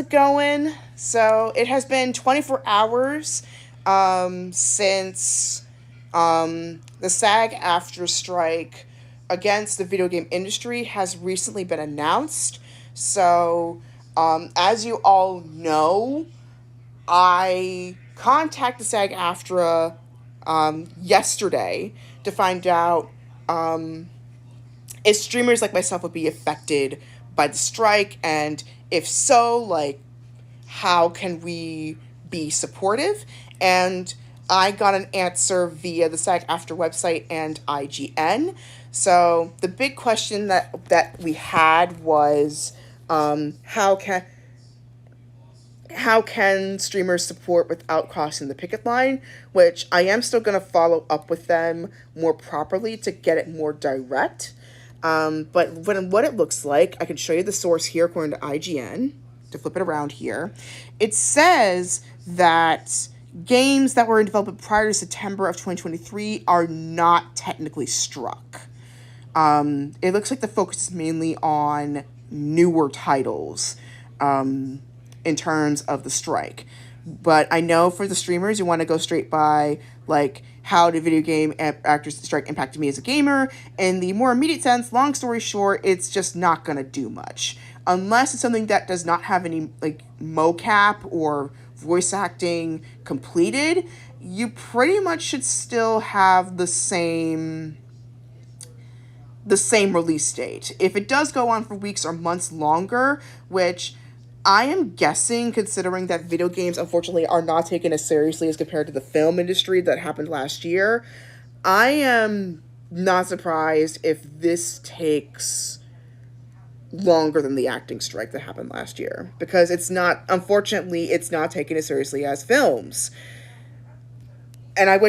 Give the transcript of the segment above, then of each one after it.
it going? So it has been 24 hours since the SAG-AFTRA strike against the video game industry has recently been announced. So, as you all know, I contacted SAG-AFTRA yesterday to find out if streamers like myself would be affected by the strike, and if so, like, how can we be supportive? And I got an answer via the SAG-AFTRA website and IGN. So the big question that we had was, how can streamers support without crossing the picket line? Which I am still going to follow up with them more properly to get it more direct. But what it looks like, I can show you the source here according to IGN, to flip it around here. It says that games that were in development prior to September of 2023 are not technically struck. It looks like the focus is mainly on newer titles in terms of the strike. But I know for the streamers, you want to go straight by, like, how did video game actors strike impacted me as a gamer? In the more immediate sense, long story short, it's just not going to do much. Unless it's something that does not have any, like, mocap or voice acting completed, you pretty much should still have the same release date. If it does go on for weeks or months longer, which I am guessing, considering that video games, unfortunately, are not taken as seriously as compared to the film industry that happened last year, I am not surprised if this takes longer than the acting strike that happened last year. Because unfortunately, it's not taken as seriously as films. And I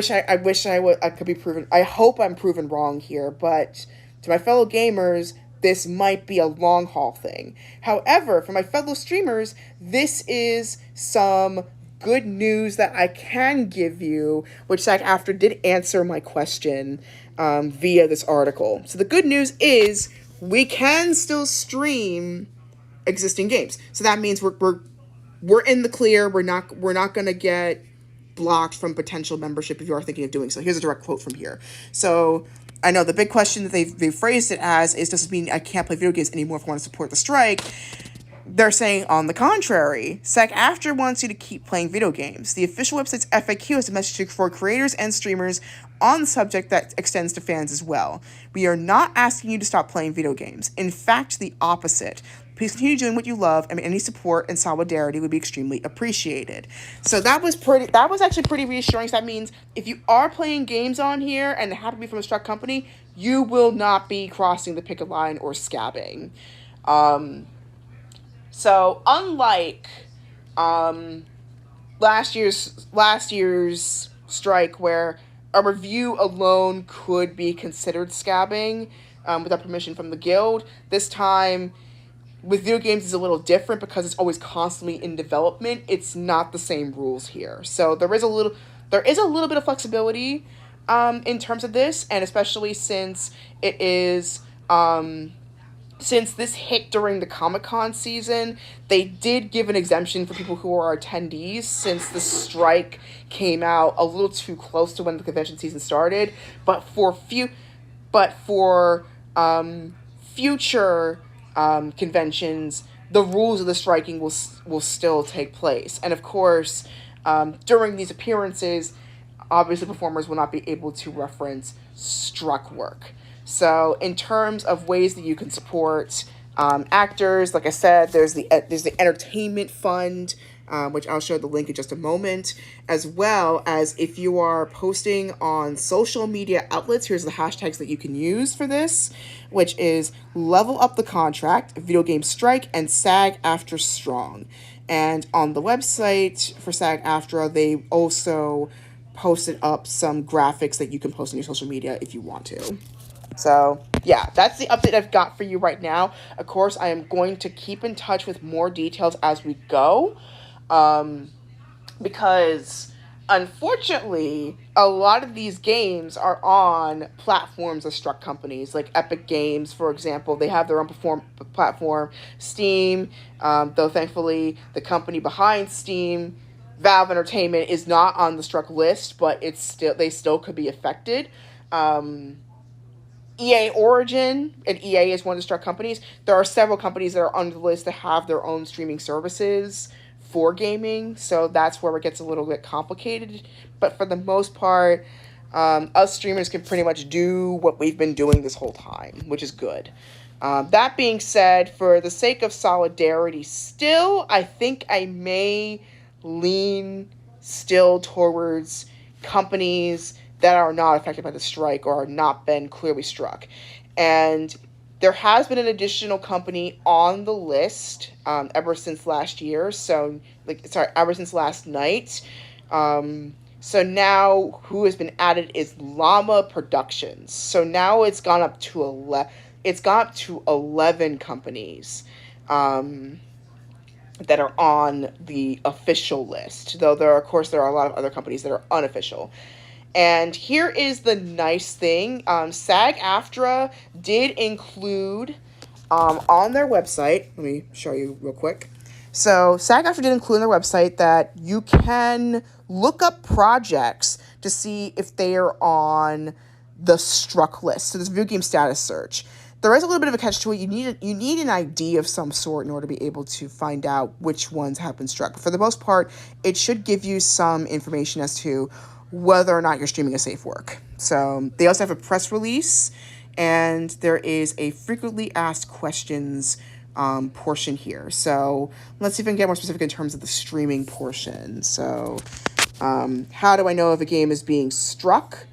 could be proven, I hope I'm proven wrong here, but to my fellow gamers, this might be a long haul thing. However, for my fellow streamers, this is some good news that I can give you, which SAG-AFTRA did answer my question via this article. So the good news is we can still stream existing games. So that means we're in the clear. We're not going to get blocked from potential membership if you are thinking of doing so. Here's a direct quote from here. So I know the big question that they've phrased it as is, does this mean I can't play video games anymore if I want to support the strike? They're saying, on the contrary, SAG-AFTRA wants you to keep playing video games. The official website's FAQ has a message for creators and streamers on the subject that extends to fans as well. We are not asking you to stop playing video games. In fact, the opposite. Please continue doing what you love, and any support and solidarity would be extremely appreciated. So that was actually pretty reassuring. So that means if you are playing games on here and happen to be from a struck company, you will not be crossing the picket line or scabbing. So unlike last year's strike, where a review alone could be considered scabbing without permission from the guild, this time with video games is a little different because it's always constantly in development. It's not the same rules here. So there is a little bit of flexibility in terms of this, and especially since it is since this hit during the Comic-Con season, they did give an exemption for people who are attendees, since the strike came out a little too close to when the convention season started. But for future conventions, the rules of the striking will still take place. And of course, during these appearances, obviously performers will not be able to reference struck work. So in terms of ways that you can support actors, like I said, there's the entertainment fund, which I'll show the link in just a moment, as well as if you are posting on social media outlets, here's the hashtags that you can use for this, which is Level Up the Contract, Video Game Strike, and SAG-AFTRA Strong. And on the website for SAG-AFTRA, they also posted up some graphics that you can post on your social media if you want to. So, yeah, that's the update I've got for you right now. Of course, I am going to keep in touch with more details as we go, because Unfortunately, a lot of these games are on platforms of struck companies, like Epic Games, for example. They have their own platform. Steam, though thankfully the company behind Steam, Valve Entertainment, is not on the struck list, but they still could be affected. Um, EA Origin, and EA is one of the struck companies. There are several companies that are on the list that have their own streaming services for gaming, so that's where it gets a little bit complicated. But for the most part, us streamers can pretty much do what we've been doing this whole time, which is good. That being said, for the sake of solidarity, still, I think I may lean still towards companies that are not affected by the strike or are not been clearly struck. And there has been an additional company on the list ever since last year. Ever since last night. So now who has been added is Llama Productions. So now it's gone up to 11 companies that are on the official list. Though there are a lot of other companies that are unofficial. And here is the nice thing. SAG-AFTRA did include on their website, let me show you real quick. So SAG-AFTRA did include on their website that you can look up projects to see if they are on the struck list. So this video game status search. There is a little bit of a catch to it. You need an ID of some sort in order to be able to find out which ones have been struck. But for the most part, it should give you some information as to whether or not you're streaming a safe work. So they also have a press release, and there is a frequently asked questions portion here. So let's see if I can get more specific in terms of the streaming portion. So how do I know if a game is being struck?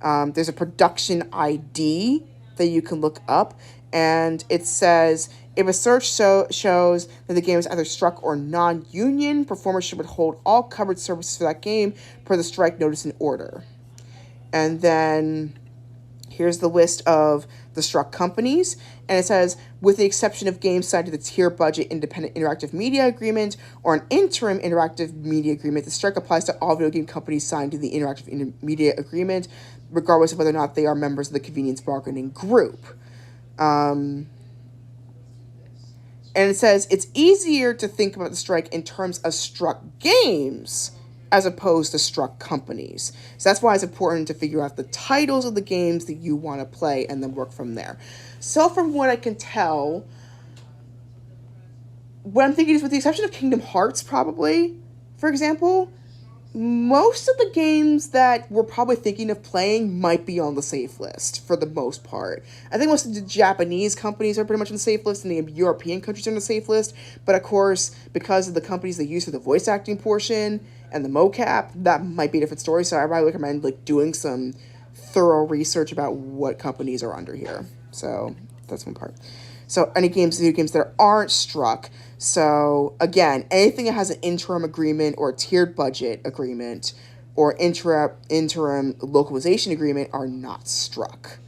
There's a production ID that you can look up, and it says, if a search shows that the game is either struck or non-union, performers should withhold all covered services for that game per the strike notice and order. And then here's the list of the struck companies, and it says, with the exception of games signed to the tier budget independent interactive media agreement or an interim interactive media agreement, the strike applies to all video game companies signed to the interactive media agreement, regardless of whether or not they are members of the convenience bargaining group. And it says it's easier to think about the strike in terms of struck games as opposed to struck companies. So that's why it's important to figure out the titles of the games that you want to play and then work from there. So from what I can tell, what I'm thinking is, with the exception of Kingdom Hearts, probably, for example, most of the games that we're probably thinking of playing might be on the safe list for the most part. I think most of the Japanese companies are pretty much on the safe list, and the European countries are on the safe list. But of course, because of the companies they use for the voice acting portion and the mocap, that might be a different story. So I really recommend doing some thorough research about what companies are under here. So that's one part. So any video games that aren't struck. So again, anything that has an interim agreement or a tiered budget agreement or interim localization agreement are not struck.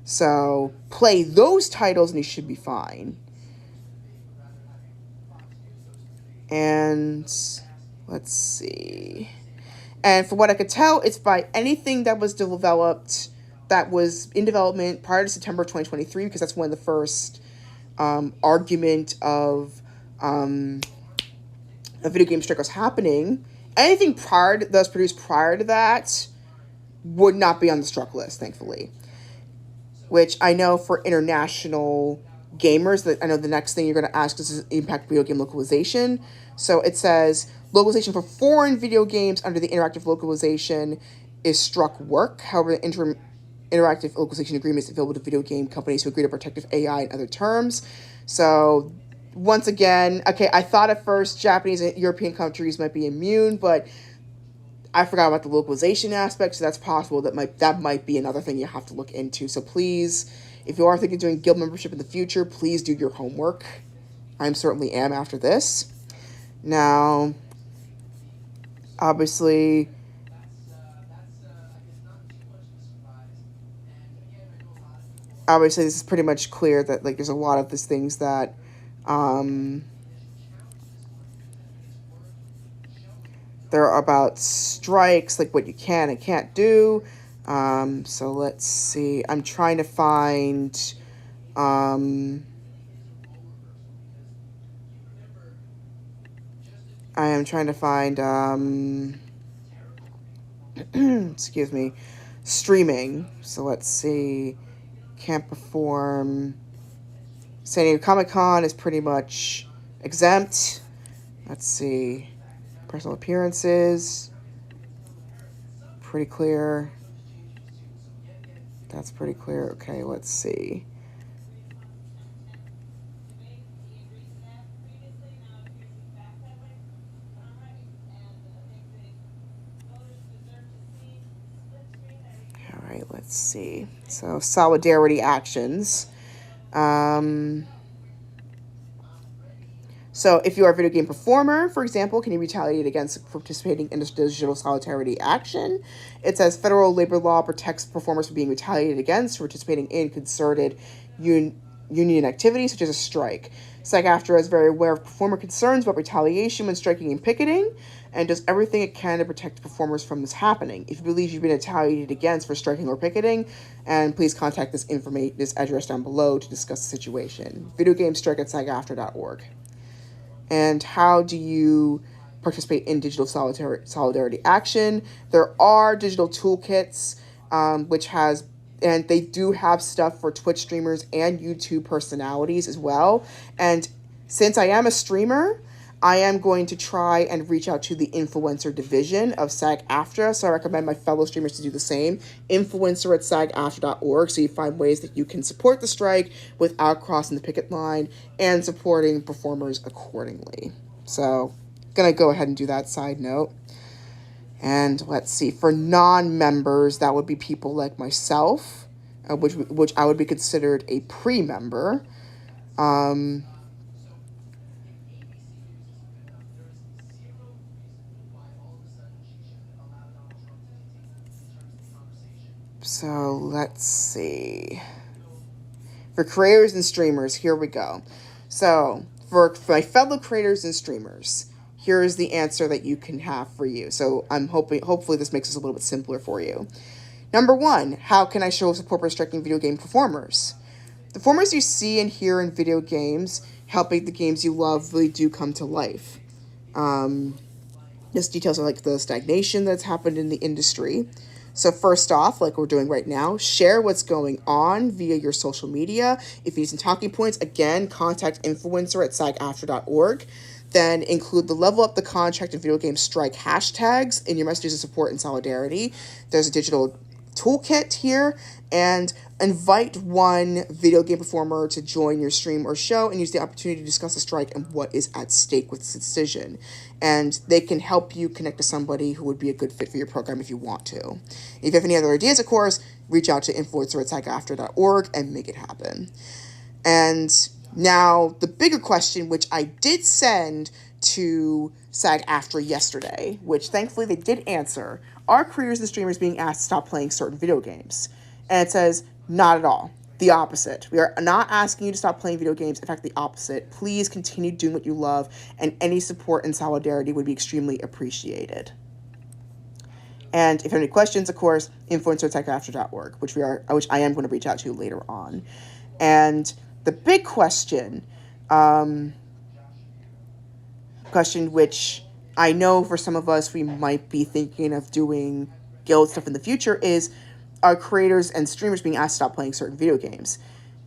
So play those titles and you should be fine. And let's see. And from what I could tell, it's by anything that was developed, that was in development prior to September 2023, because that's when the first argument of a video game strike was happening. Anything that was produced prior to that would not be on the struck list, thankfully. Which I know for international gamers, that I know the next thing you're going to ask is impact video game localization. So it says localization for foreign video games under the interactive localization is struck work. However, the interactive localization agreement is available to video game companies who agree to protective AI and other terms. So once again, okay, I thought at first Japanese and European countries might be immune, but I forgot about the localization aspect, so that's possible. That might be another thing you have to look into. So please, if you are thinking of doing guild membership in the future, please do your homework. I certainly am after this. Now, obviously, this is pretty much clear that there's a lot of these things that They're about strikes, like what you can and can't do. So let's see. I'm trying to find. I am trying to find. Excuse me. Streaming. So let's see. Can't perform. San Diego Comic-Con is pretty much exempt. Let's see. Personal appearances. Pretty clear. That's pretty clear. Okay, let's see. All right, let's see. So, solidarity actions. So if you are a video game performer, for example, can you retaliate against participating in a digital solidarity action? It says federal labor law protects performers from being retaliated against for participating in concerted union activities such as a strike. SAG-AFTRA is very aware of performer concerns about retaliation when striking and picketing and does everything it can to protect performers from this happening. If you believe you've been retaliated against for striking or picketing, and please contact this address down below to discuss the situation. Video game strike at SAG-AFTRA.org. And how do you participate in digital solidarity action? There are digital toolkits, and they do have stuff for Twitch streamers and YouTube personalities as well. And since I am a streamer, I am going to try and reach out to the influencer division of SAG-AFTRA. So I recommend my fellow streamers to do the same. Influencer at SAG-AFTRA.org, so you find ways that you can support the strike without crossing the picket line and supporting performers accordingly. So gonna go ahead and do that side note. And let's see, for non-members, that would be people like myself, which I would be considered a pre-member. So let's see. For creators and streamers, here we go. So for my fellow creators and streamers, here is the answer that you can have for you. So hopefully this makes this a little bit simpler for you. Number one, how can I show support for striking video game performers? The performers you see and hear in video games help make the games you love really do come to life. This details are like the stagnation that's happened in the industry. So first off, like we're doing right now, share what's going on via your social media. If you need some talking points, again, contact influencer at SAG-AFTRA.org. Then include the level up the contract and video game strike hashtags in your messages of support and solidarity. There's a digital toolkit here, and invite one video game performer to join your stream or show and use the opportunity to discuss the strike and what is at stake with this decision. And they can help you connect to somebody who would be a good fit for your program if you want to. If you have any other ideas, of course, reach out to influencer at SAG-AFTRA.org and make it happen. And now the bigger question, which I did send to SAG-AFTRA yesterday, which thankfully they did answer, are creators and streamers being asked to stop playing certain video games? And it says, not at all. The opposite. We are not asking you to stop playing video games. In fact, the opposite. Please continue doing what you love, and any support and solidarity would be extremely appreciated. And if you have any questions, of course, influencer at SAG-AFTRA.org, which I am going to reach out to later on. And the big question which I know for some of us we might be thinking of doing guild stuff in the future is, are creators and streamers being asked to stop playing certain video games?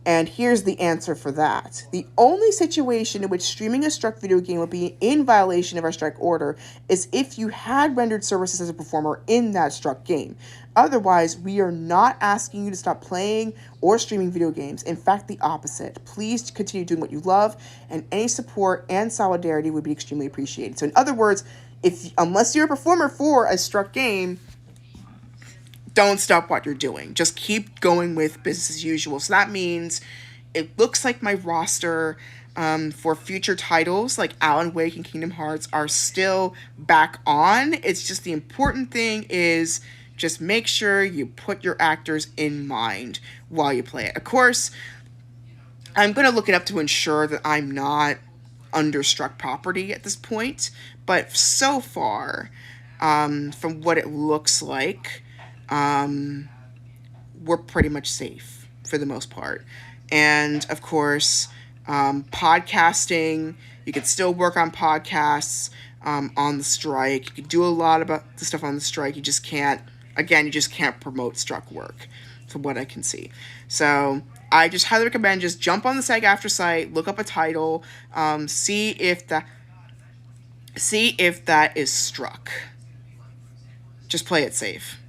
And here's the answer for that. The only situation in which streaming a struck video game would be in violation of our strike order is if you had rendered services as a performer in that struck game. Otherwise, we are not asking you to stop playing or streaming video games. In fact, the opposite. Please continue doing what you love, and any support and solidarity would be extremely appreciated. So in other words, unless you're a performer for a struck game, don't stop what you're doing. Just keep going with business as usual. So that means it looks like my roster for future titles like Alan Wake and Kingdom Hearts are still back on. It's just the important thing is just make sure you put your actors in mind while you play it. Of course, I'm going to look it up to ensure that I'm not under struck property at this point. But so far, from what it looks like, we're pretty much safe for the most part. And of course, podcasting, you can still work on podcasts on the strike. You can do a lot about the stuff on the strike. You just can't, again, you just can't promote struck work from what I can see. So I just highly recommend just jump on the SAG-AFTRA site, look up a title, see if that is struck. Just play it safe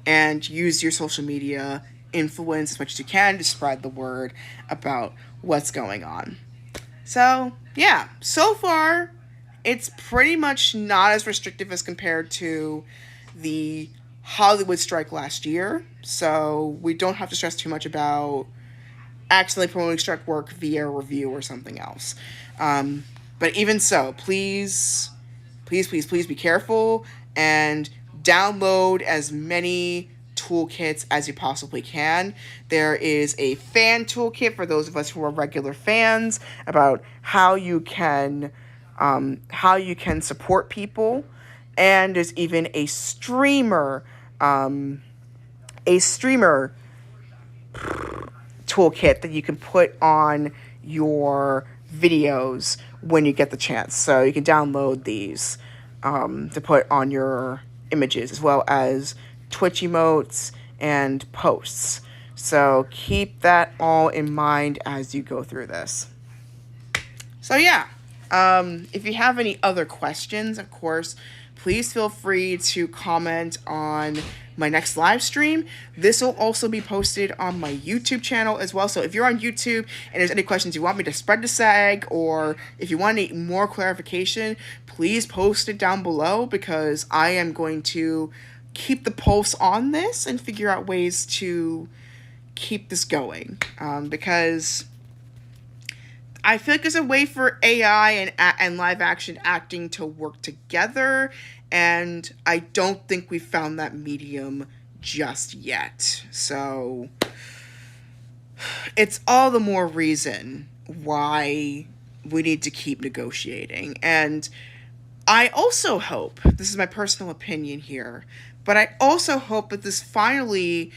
and use your social media influence as much as you can to spread the word about what's going on. So yeah, so far it's pretty much not as restrictive as compared to the Hollywood strike last year. So we don't have to stress too much about accidentally promoting strike work via review or something else. But even so, please be careful and download as many toolkits as you possibly can. There is a fan toolkit for those of us who are regular fans about how you can support people, and there's even a streamer toolkit that you can put on your videos when you get the chance. So you can download these to put on your images, as well as Twitch emotes and posts. So keep that all in mind as you go through this. So yeah, if you have any other questions, of course, please feel free to comment on my next live stream. This will also be posted on my YouTube channel as well. So if you're on YouTube and there's any questions you want me to spread to SAG, or if you want any more clarification, please post it down below, because I am going to keep the pulse on this and figure out ways to keep this going. Because I feel like there's a way for AI and live action acting to work together, and I don't think we've found that medium just yet. So it's all the more reason why we need to keep negotiating. And I also hope, this is my personal opinion here, but I also hope that this finally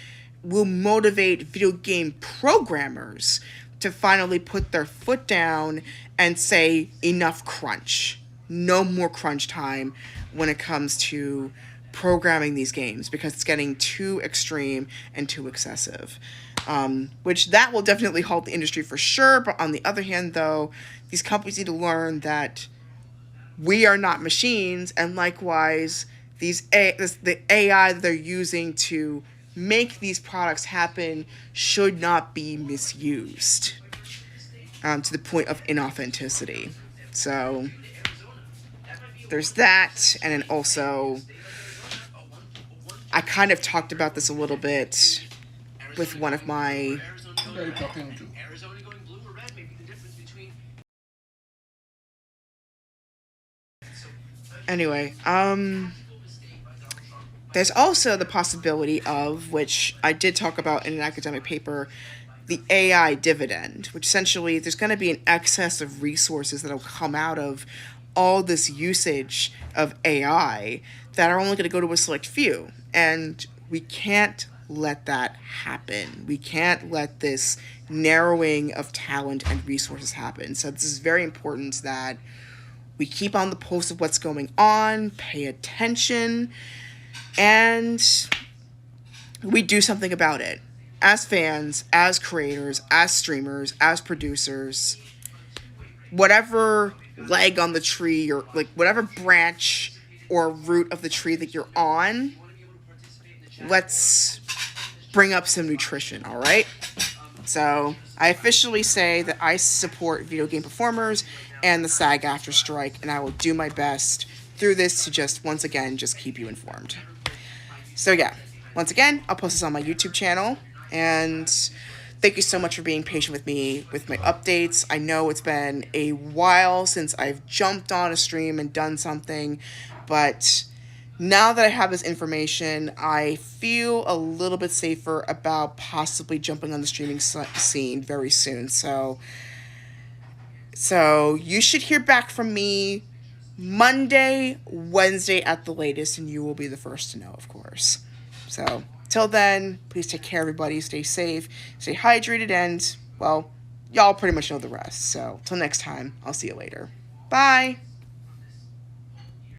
will motivate video game programmers to finally put their foot down and say, enough crunch. No more crunch time when it comes to programming these games, because it's getting too extreme and too excessive. Which that will definitely halt the industry for sure. But on the other hand, though, these companies need to learn that we are not machines, and likewise, the AI that they're using to make these products happen should not be misused to the point of inauthenticity. So there's that, and then also I kind of talked about this a little bit with one of my anyway, there's also the possibility of, which I did talk about in an academic paper, the AI dividend, which essentially there's going to be an excess of resources that will come out of all this usage of AI that are only going to go to a select few. And we can't let that happen. We can't let this narrowing of talent and resources happen. So this is very important that we keep on the pulse of what's going on, pay attention, and we do something about it. As fans, as creators, as streamers, as producers, whatever leg on the tree, or like whatever branch or root of the tree that you're on, let's bring up some nutrition, all right? So I officially say that I support video game performers and the SAG-AFTRA strike, and I will do my best through this to just, once again, just keep you informed. So yeah, once again, I'll post this on my YouTube channel, and thank you so much for being patient with me with my updates. I know it's been a while since I've jumped on a stream and done something, but now that I have this information, I feel a little bit safer about possibly jumping on the streaming scene very soon. So you should hear back from me Monday, Wednesday at the latest, and you will be the first to know, of course. So, till then, please take care, everybody. Stay safe, stay hydrated, and, well, y'all pretty much know the rest. So, till next time, I'll see you later. Bye!